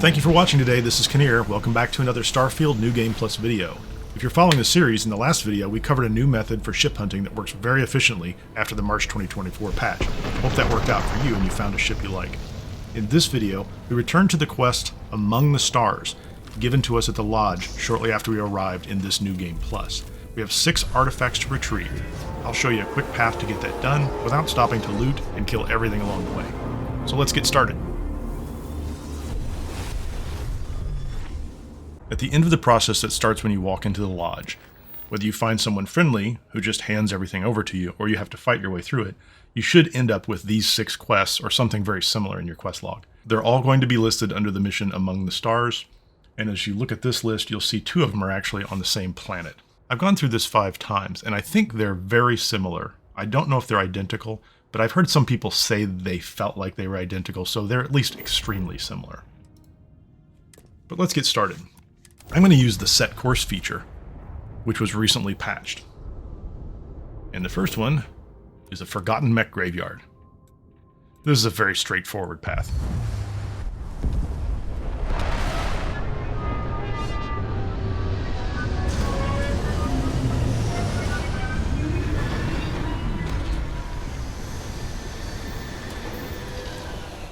Thank you for watching today. This is Kinnear. Welcome back to another Starfield New Game Plus video. If you're following the series, in the last video we covered a new method for ship hunting that works very efficiently after the March 2024 patch. Hope that worked out for you and you found a ship you like. In this video, we return to the quest Among the Stars, given to us at the lodge shortly after we arrived in this New Game Plus. We have 6 artifacts to retrieve. I'll show you a quick path to get that done without stopping to loot and kill everything along the way. So let's get started. At the end of the process that starts when you walk into the lodge, whether you find someone friendly who just hands everything over to you or you have to fight your way through it, you should end up with these 6 quests or something very similar in your quest log. They're all going to be listed under the mission Among the Stars, and as you look at this list, you'll see 2 of them are actually on the same planet. I've gone through this 5 times, and I think they're very similar. I don't know if they're identical, but I've heard some people say they felt like they were identical, so they're at least extremely similar. But let's get started. I'm going to use the set course feature, which was recently patched. And the first one is a Forgotten Mech Graveyard. This is a very straightforward path.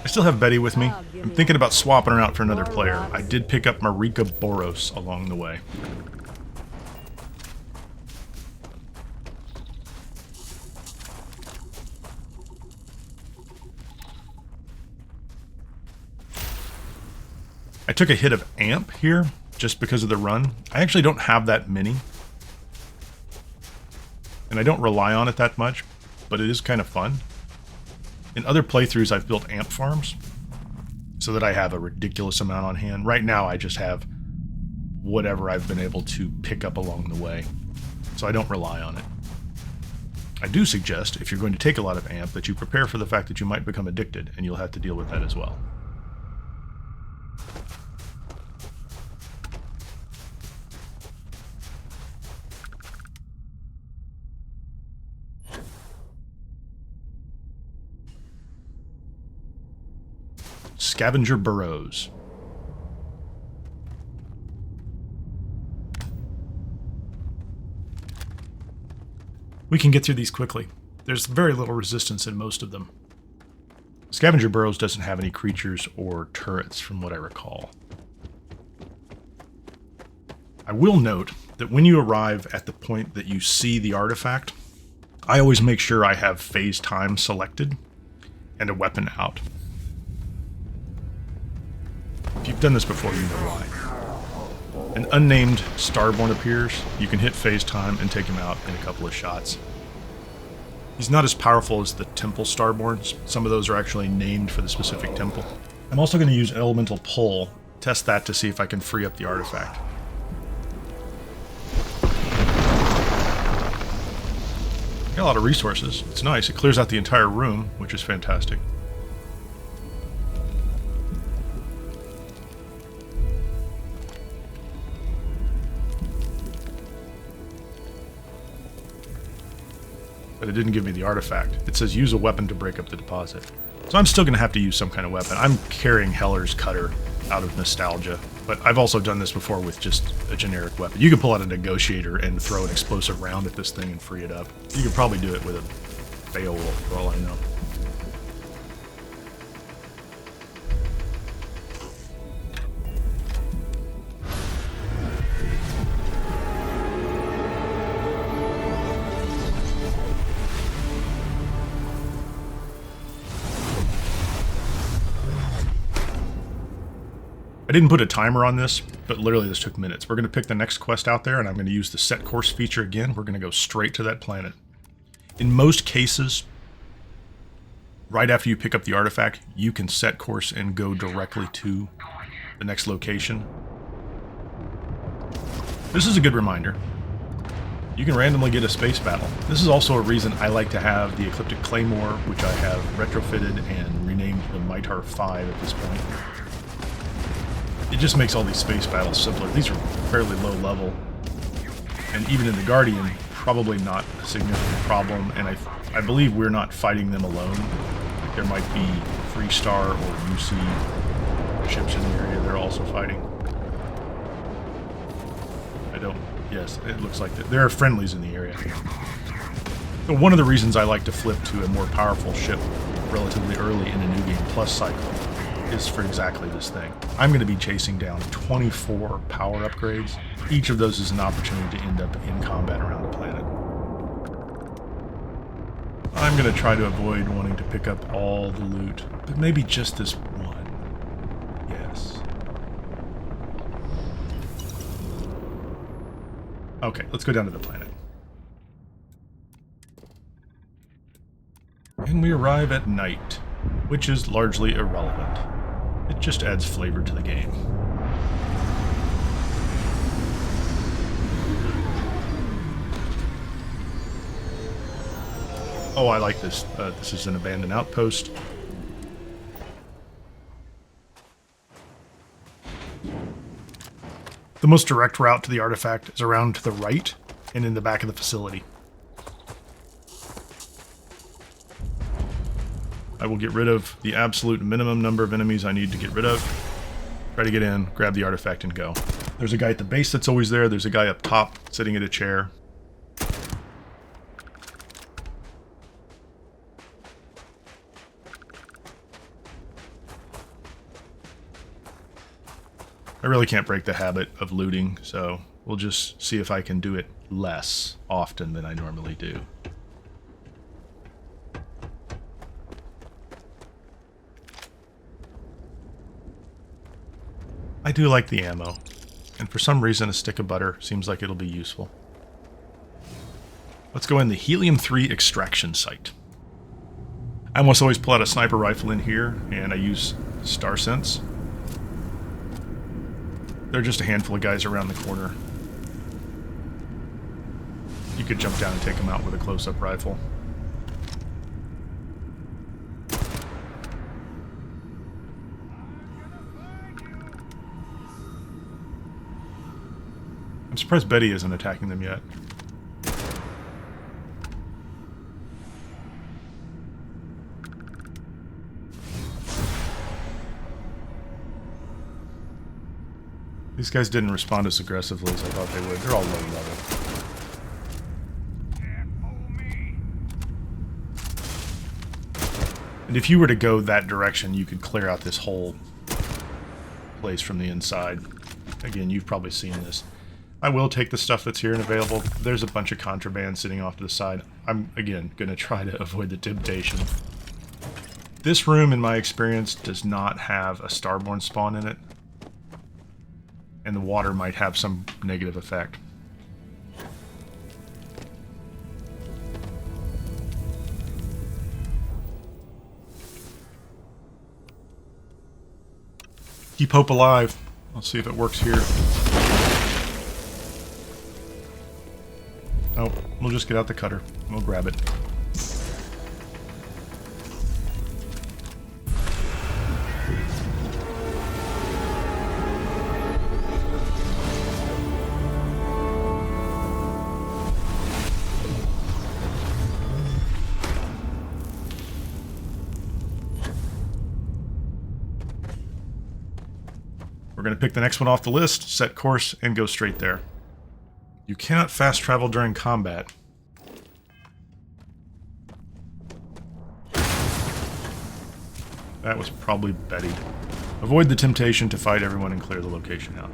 I still have Betty with me. I'm thinking about swapping her out for another player. I did pick up Marika Boros along the way. I took a hit of amp here just because of the run. I actually don't have that many. And I don't rely on it that much, but it is kind of fun. In other playthroughs, I've built amp farms so that I have a ridiculous amount on hand. Right now, I just have whatever I've been able to pick up along the way, so I don't rely on it. I do suggest, if you're going to take a lot of amp, that you prepare for the fact that you might become addicted, and you'll have to deal with that as well. Scavenger Burrows. We can get through these quickly. There's very little resistance in most of them. Scavenger Burrows doesn't have any creatures or turrets from what I recall. I will note that when you arrive at the point that you see the artifact, I always make sure I have phase time selected and a weapon out. If you've done this before, you know why. An unnamed Starborn appears. You can hit phase time and take him out in a couple of shots. He's not as powerful as the Temple Starborns. Some of those are actually named for the specific temple. I'm also going to use Elemental Pull, test that to see if I can free up the artifact. Got a lot of resources. It's nice. It clears out the entire room, which is fantastic. But it didn't give me the artifact. It says use a weapon to break up the deposit. So I'm still going to have to use some kind of weapon. I'm carrying Heller's Cutter out of nostalgia, but I've also done this before with just a generic weapon. You can pull out a negotiator and throw an explosive round at this thing and free it up. You could probably do it with a Beowulf for all I know. I didn't put a timer on this, but literally this took minutes. We're going to pick the next quest out there, and I'm going to use the set course feature again. We're going to go straight to that planet. In most cases, right after you pick up the artifact, you can set course and go directly to the next location. This is a good reminder. You can randomly get a space battle. This is also a reason I like to have the Ecliptic Claymore, which I have retrofitted and renamed the Mitar 5 at this point. It just makes all these space battles simpler. These are fairly low level, and even in the Guardian, probably not a significant problem, and I believe we're not fighting them alone. There might be Freestar or UC ships in the area they're also fighting. Yes, it looks like that. There are friendlies in the area. So one of the reasons I like to flip to a more powerful ship relatively early in a New Game Plus cycle is for exactly this thing. I'm going to be chasing down 24 power upgrades. Each of those is an opportunity to end up in combat around the planet. I'm going to try to avoid wanting to pick up all the loot, but maybe just this one. Yes. Okay, let's go down to the planet. And we arrive at night, which is largely irrelevant. It just adds flavor to the game. Oh, I like this. This is an abandoned outpost. The most direct route to the artifact is around to the right and in the back of the facility. I will get rid of the absolute minimum number of enemies I need to get rid of. Try to get in, grab the artifact, and go. There's a guy at the base that's always there. There's a guy up top sitting at a chair. I really can't break the habit of looting, so we'll just see if I can do it less often than I normally do. I do like the ammo, and for some reason a stick of butter seems like it'll be useful. Let's go in the Helium-3 extraction site. I almost always pull out a sniper rifle in here, and I use Star Sense. There are just a handful of guys around the corner. You could jump down and take them out with a close-up rifle. I'm surprised Betty isn't attacking them yet. These guys didn't respond as aggressively as I thought they would. They're all low level. And if you were to go that direction, you could clear out this whole place from the inside. Again, you've probably seen this. I will take the stuff that's here and available. There's a bunch of contraband sitting off to the side. I'm, again, going to try to avoid the temptation. This room, in my experience, does not have a Starborn spawn in it. And the water might have some negative effect. Keep hope alive. Let's see if it works here. Oh, we'll just get out the cutter. We'll grab it. We're going to pick the next one off the list, set course, and go straight there. You cannot fast travel during combat. That was probably Betty. Avoid the temptation to fight everyone and clear the location out.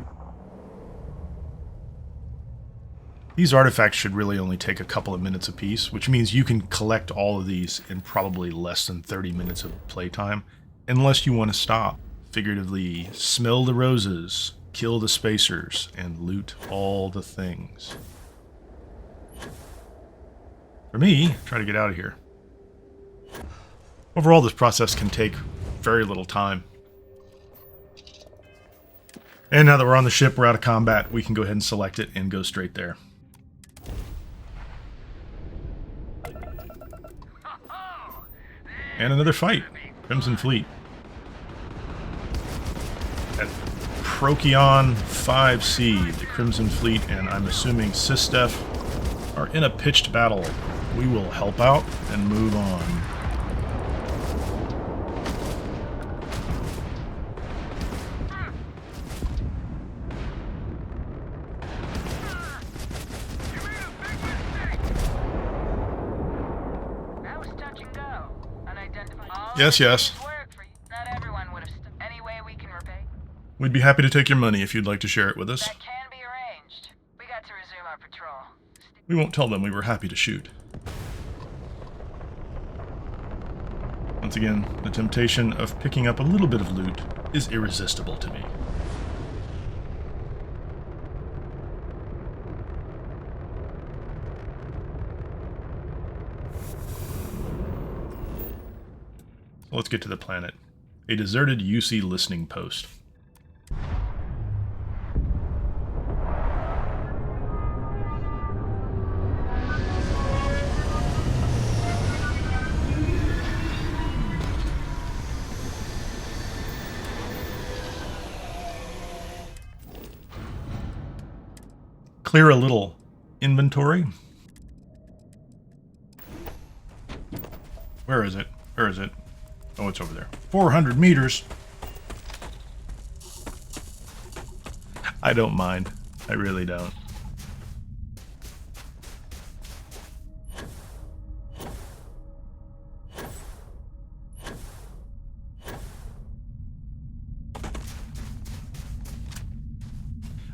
These artifacts should really only take a couple of minutes apiece, which means you can collect all of these in probably less than 30 minutes of playtime, unless you want to stop. Figuratively, smell the roses, kill the spacers, and loot all the things. For me, try to get out of here. Overall, this process can take very little time. And now that we're on the ship, we're out of combat, we can go ahead and select it and go straight there. And another fight. Crimson Fleet. At Procyon 5C, the Crimson Fleet and I'm assuming Sistef are in a pitched battle. We will help out and move on. Yes, yes. We'd be happy to take your money if you'd like to share it with us. That can be arranged. We got to resume our patrol. We won't tell them we were happy to shoot. Once again, the temptation of picking up a little bit of loot is irresistible to me. So let's get to the planet. A deserted UC listening post. Clear a little inventory. Where is it? Where is it? Oh, it's over there. 400 meters. I don't mind. I really don't.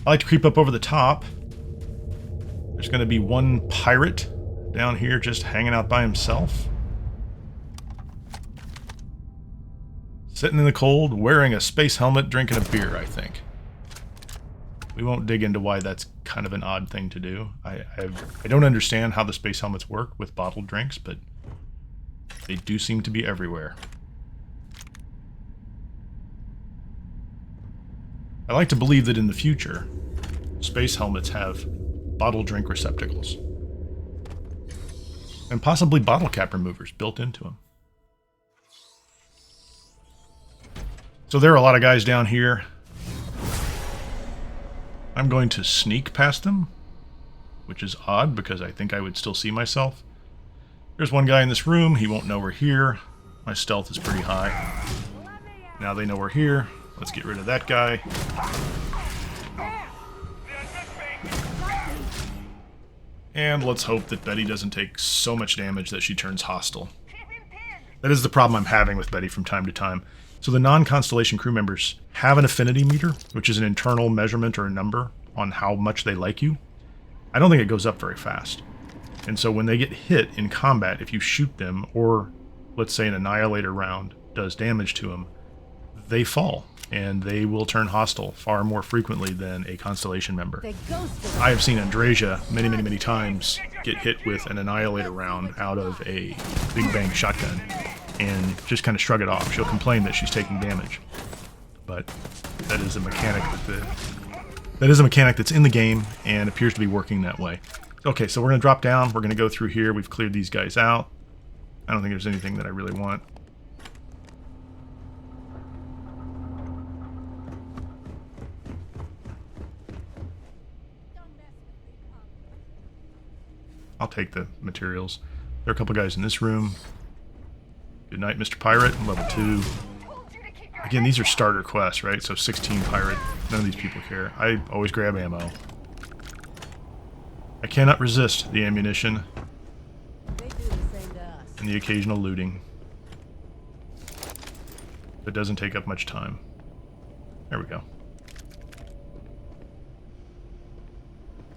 I like to creep up over the top. There's going to be one pirate down here just hanging out by himself. Sitting in the cold, wearing a space helmet, drinking a beer, I think. We won't dig into why that's kind of an odd thing to do. I don't understand how the space helmets work with bottled drinks, but they do seem to be everywhere. I like to believe that in the future, space helmets have bottle drink receptacles. And possibly bottle cap removers built into them. So there are a lot of guys down here. I'm going to sneak past them, which is odd because I think I would still see myself. There's one guy in this room. He won't know we're here. My stealth is pretty high. Now they know we're here. Let's get rid of that guy. And let's hope that Betty doesn't take so much damage that she turns hostile. That is the problem I'm having with Betty from time to time. So the non-Constellation crew members have an affinity meter, which is an internal measurement or a number on how much they like you. I don't think it goes up very fast. And so when they get hit in combat, if you shoot them, or let's say an Annihilator round does damage to them, they fall. And they will turn hostile far more frequently than a Constellation member. I have seen Andrasia many times get hit with an Annihilator round out of a big bang shotgun and just kind of shrug it off. She'll complain that she's taking damage. But that is a mechanic that's in the game and appears to be working that way. Okay, so we're going to drop down. We're going to go through here. We've cleared these guys out. I don't think there's anything that I really want. I'll take the materials. There are a couple guys in this room. Good night, Mr. Pirate. Level 2. Again, these are starter quests, right? So 16 pirate. None of these people care. I always grab ammo. I cannot resist the ammunition and the occasional looting. It doesn't take up much time. There we go.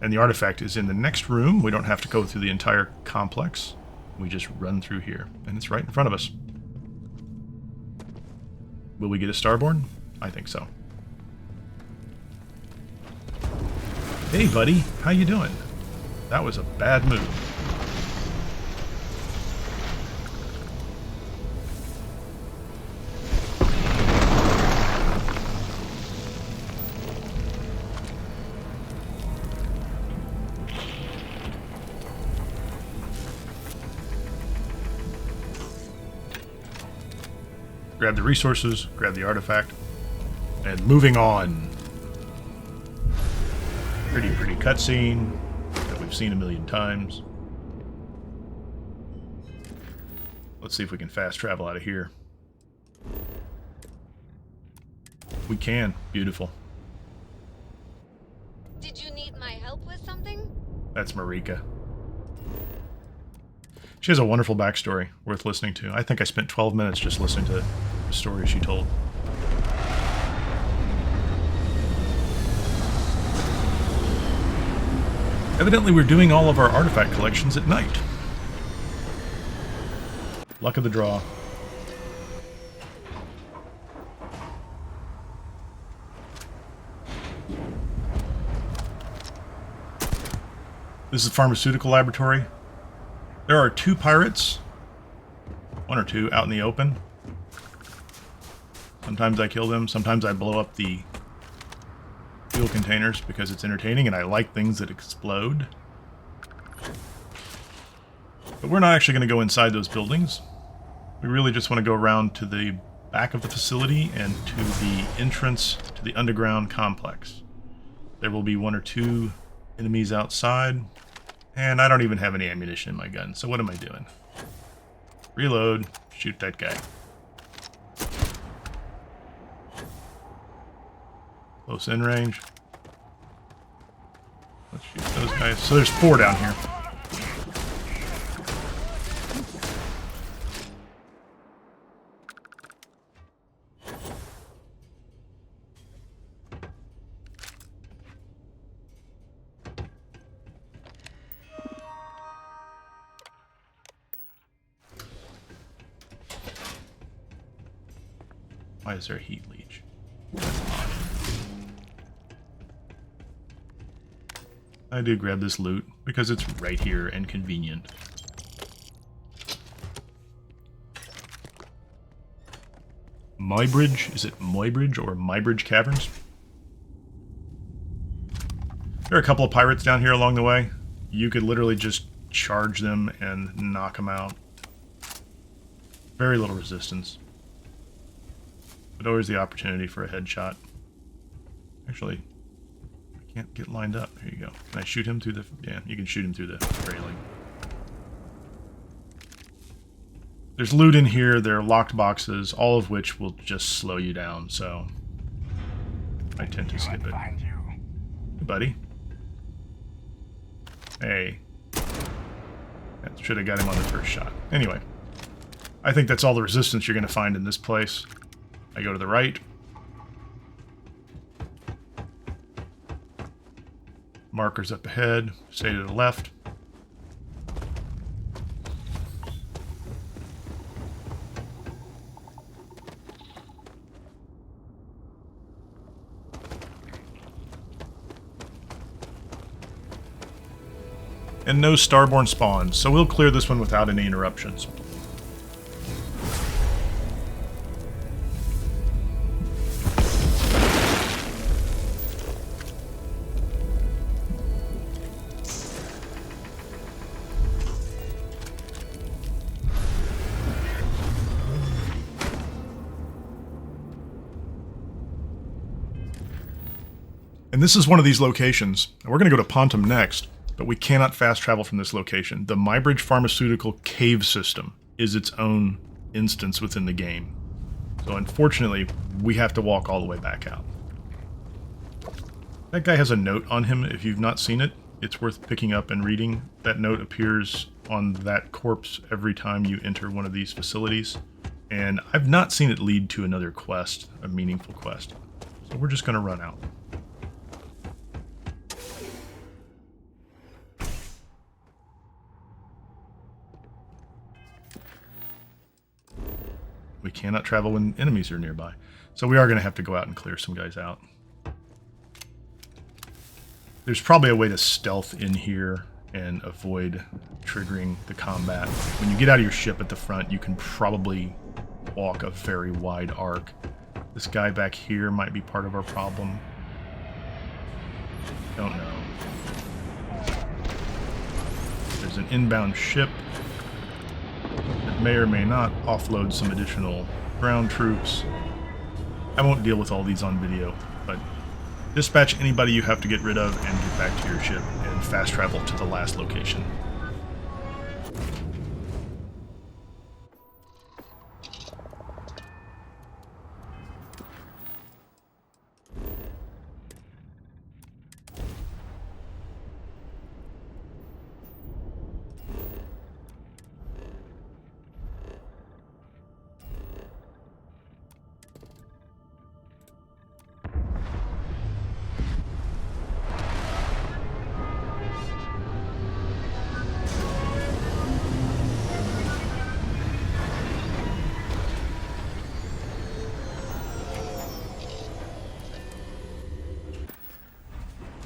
And the artifact is in the next room. We don't have to go through the entire complex. We just run through here. And it's right in front of us. Will we get a Starborn? I think so. Hey, buddy. How you doing? That was a bad move. Grab the resources, grab the artifact, and moving on. Pretty cutscene that we've seen a million times. Let's see if we can fast travel out of here. We can. Beautiful. Did you need my help with something? That's Marika. She has a wonderful backstory worth listening to. I think I spent 12 minutes just listening to the story she told. Evidently, we're doing all of our artifact collections at night. Luck of the draw. This is the Pharmaceutical Laboratory. There are 2 pirates, 1 or 2, out in the open. Sometimes I kill them, sometimes I blow up the fuel containers because it's entertaining and I like things that explode. But we're not actually going to go inside those buildings. We really just want to go around to the back of the facility and to the entrance to the underground complex. There will be 1 or 2 enemies outside, and I don't even have any ammunition in my gun, so what am I doing? Reload, shoot that guy. Close in range. Let's shoot those guys. So there's 4 down here. Why is there a heat leech? That's odd. I do grab this loot because it's right here and convenient. Muybridge? Is it Muybridge or Muybridge Caverns? There are a couple of pirates down here along the way. You could literally just charge them and knock them out. Very little resistance. But always the opportunity for a headshot. Actually, I can't get lined up. There you go. Can I shoot him through the... Yeah, you can shoot him through the railing. There's loot in here. There are locked boxes, all of which will just slow you down, so I tend to skip it. Hey, buddy. Hey. That should have got him on the first shot. Anyway, I think that's all the resistance you're going to find in this place. I go to the right. Markers up ahead. Stay to the left. And no Starborn spawns, so we'll clear this one without any interruptions. And this is one of these locations. We're going to go to Pontum next, but we cannot fast travel from this location. The Muybridge Pharmaceutical Cave System is its own instance within the game. So unfortunately, we have to walk all the way back out. That guy has a note on him. If you've not seen it, it's worth picking up and reading. That note appears on that corpse every time you enter one of these facilities. And I've not seen it lead to another quest, a meaningful quest. So we're just going to run out. We cannot travel when enemies are nearby. So we are going to have to go out and clear some guys out. There's probably a way to stealth in here and avoid triggering the combat. When you get out of your ship at the front, you can probably walk a very wide arc. This guy back here might be part of our problem. Don't know. There's an inbound ship that may or may not offload some additional ground troops. I won't deal with all these on video, but dispatch anybody you have to get rid of and get back to your ship and fast travel to the last location.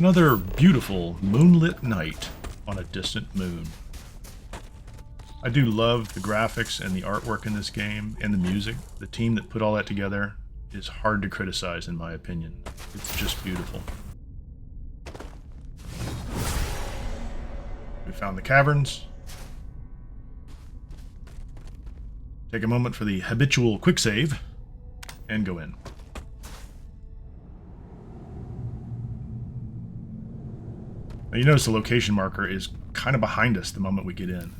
Another beautiful moonlit night on a distant moon. I do love the graphics and the artwork in this game and the music. The team that put all that together is hard to criticize in my opinion. It's just beautiful. We found the caverns. Take a moment for the habitual quick save and go in. Now you notice the location marker is kind of behind us the moment we get in.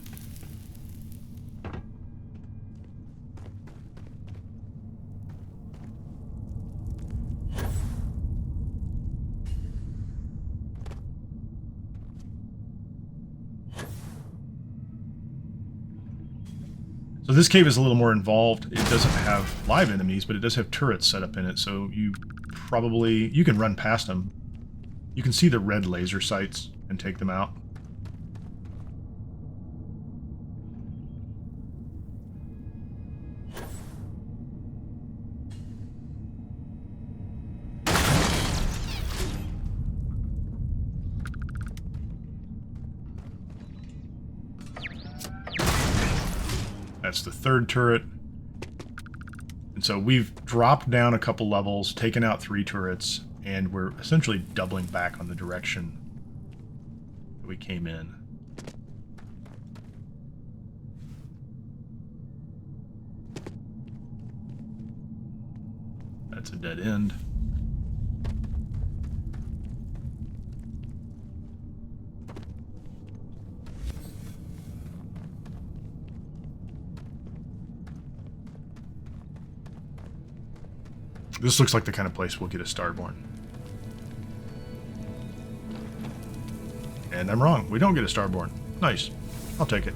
So this cave is a little more involved. It doesn't have live enemies, but it does have turrets set up in it, so you can run past them. You can see the red laser sights and take them out. That's the third turret. And so we've dropped down a couple levels, taken out 3 turrets, and we're essentially doubling back on the direction that we came in. That's a dead end. This looks like the kind of place we'll get a Starborn. And I'm wrong. We don't get a Starborn. Nice. I'll take it.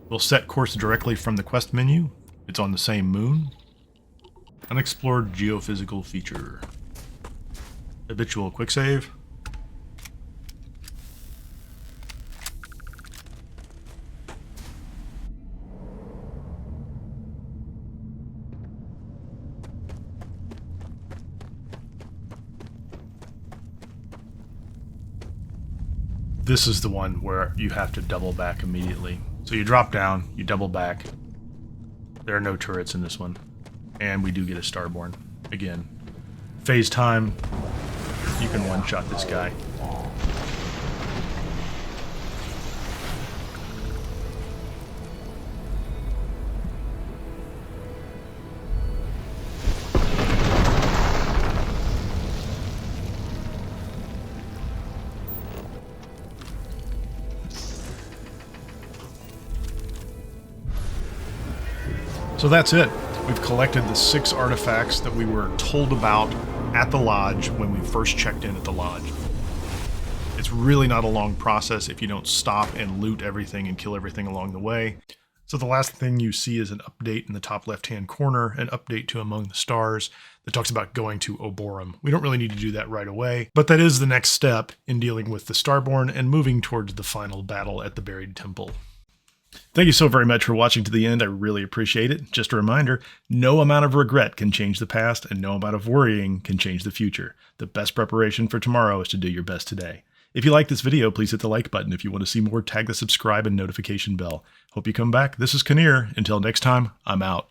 We'll set course directly from the quest menu. It's on the same moon. Unexplored geophysical feature. Habitual quick save. This is the one where you have to double back immediately. So you drop down, you double back. There are no turrets in this one. And we do get a Starborn. Again, phase time. You can one-shot this guy. So that's it. We've collected the 6 artifacts that we were told about at the lodge when we first checked in at the lodge. It's really not a long process if you don't stop and loot everything and kill everything along the way. So the last thing you see is an update in the top left-hand corner, an update to Among the Stars that talks about going to Oborum. We don't really need to do that right away, but that is the next step in dealing with the Starborn and moving towards the final battle at the Buried Temple. Thank you so very much for watching to the end. I really appreciate it. Just a reminder, no amount of regret can change the past, and no amount of worrying can change the future. The best preparation for tomorrow is to do your best today. If you like this video, please hit the like button. If you want to see more, tag the subscribe and notification bell. Hope you come back. This is Kinnear. Until next time, I'm out.